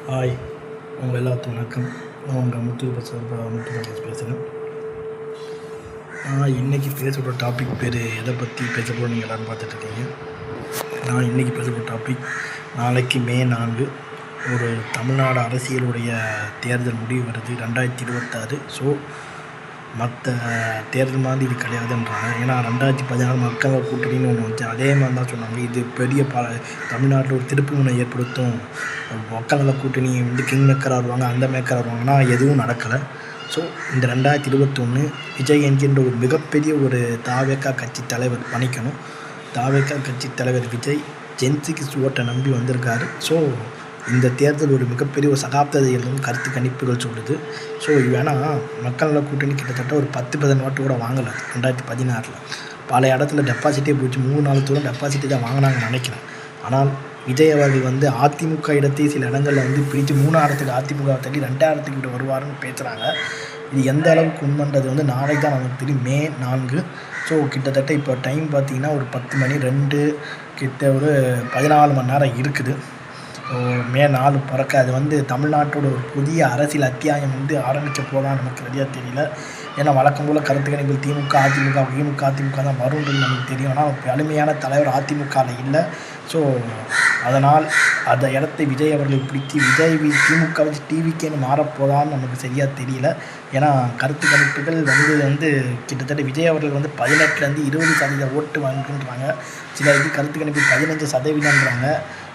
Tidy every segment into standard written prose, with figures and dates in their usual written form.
Hi, உங்கள் எல்லாத்துக்கும் வணக்கம். நான் உங்கள் முத்து பேசுகிறேன். நான் இன்றைக்கி பேசப்போகிற டாபிக் பேர் எதை பற்றி பேசப்போகிறோம் நீங்கள் எல்லோரும் பார்த்துட்ருக்கீங்க. நான் இன்றைக்கி பேசப்போகிற டாபிக், நாளைக்கு மே 4 ஒரு தமிழ்நாடு அரசியலுடைய தேர்தல் முடிவு வருது 2026. ஸோ மற்ற தேர்தல் மாதிரி இது கிடையாதுன்றாங்க. ஏன்னா 2016 மக்கள் கூட்டணின்னு ஒன்று வந்துச்சு, அதே மாதிரி தான் சொன்னாங்க. இது பெரிய தமிழ்நாட்டில் ஒரு திருப்பு முனை ஏற்படுத்தும், மக்கள் கூட்டணி வந்து கிங் மேக்கராக வருவாங்க, அந்த மேக்கராக வருவாங்கன்னா எதுவும் நடக்கலை. ஸோ இந்த 2021 விஜய் என்கின்ற ஒரு மிகப்பெரிய ஒரு தாவேகா கட்சி தலைவர் பணிக்கணும். தாவேகா கட்சி தலைவர் விஜய் ஜென்சிக்கு ஓட்டை நம்பி வந்திருக்காரு. ஸோ இந்த தேர்தல் ஒரு மிகப்பெரிய ஒரு சகாப்தத்தை எழுதும் கருத்து கணிப்புகள் சொல்லுது. ஸோ வேணால் மக்கள் நல கூட்டணி கிட்டத்தட்ட ஒரு 10% ஓட்டு கூட வாங்கலை 2016. பல இடத்துல டெபாசிட்டே போச்சு, 3-4 தூரம் டெபாசிட்டி தான் வாங்கினாங்கன்னு நினைக்கிறேன். ஆனால் விஜய் அவர்கள் வந்து அதிமுக இடத்தை சில இடங்களில் வந்து பிரித்து 3 அதிமுக தள்ளி 2 வருவாருன்னு பேசுகிறாங்க. இது எந்த அளவுக்கு உண்மைன்றது வந்து நாளைக்கு தான் நமக்கு தெரியும், மே 4. ஸோ கிட்டத்தட்ட இப்போ டைம் பார்த்திங்கன்னா ஒரு 10 மணி 2 கிட்ட ஒரு 14 மணி நேரம் இருக்குது. மே 4 பிறக்க அது வந்து தமிழ்நாட்டோட ஒரு புதிய அரசியல் அத்தியாயம் வந்து ஆரம்பித்த போதான் நமக்கு சரியாக தெரியல. ஏன்னா வழக்கம் போல் கருத்து கணிப்புகள் திமுக அதிமுக தான் வரும்ன்றது நமக்கு தெரியும். ஆனால் வலிமையான தலைவர் அதிமுகவில் இல்லை. ஸோ அதனால் அந்த இடத்தை விஜய் அவர்கள் பிடிச்சி விஜய் திமுக வச்சு டிவிக்கேன்னு மாறப்போதான்னு நமக்கு சரியாக தெரியல. ஏன்னா கருத்து கணிப்புகள் வந்து கிட்டத்தட்ட விஜய் அவர்கள் வந்து 18% 20% ஓட்டு வாங்குன்றாங்க. சில இது கருத்து கணிப்பு 15%ன்றாங்க.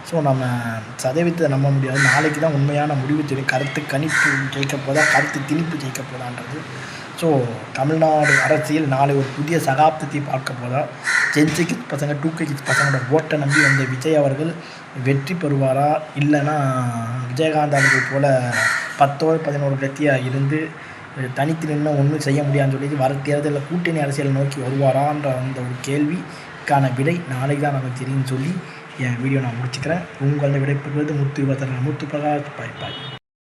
ஸோ நம்ம சதவீதத்தை நம்ப முடியாது. நாளைக்கு தான் உண்மையான முடிவு தெரியும். கருத்து கணிப்பு ஜெயிக்க போதா, கருத்து திணிப்பு ஜெயிக்க போதான்றது. ஸோ தமிழ்நாடு அரசியல் நாளை ஒரு புதிய சகாப்தத்தை பார்க்க போதா, ஜென்சி கிட்ஸ் பசங்க 2K கிட்ஸ் பசங்களோட ஓட்டை நம்பி வந்த விஜய் அவர்கள் வெற்றி பெறுவாரா, இல்லைன்னா விஜயகாந்த் அவர்கள் போல் 10-11 கட்சியாக இருந்து தனித்து நின்று ஒன்றும் செய்ய முடியாதுன்னு சொல்லி வர தேர்தலில் கூட்டணி அரசியலை நோக்கி வருவாரான்ற அந்த ஒரு கேள்விக்கான விடை நாளைக்கு தான் நமக்கு தெரியும்னு சொல்லி என் வீடியோ நான் முடிச்சுக்கிறேன். உங்களில் விடைபெறுவது முத்து பிரகாஷ். பாய்.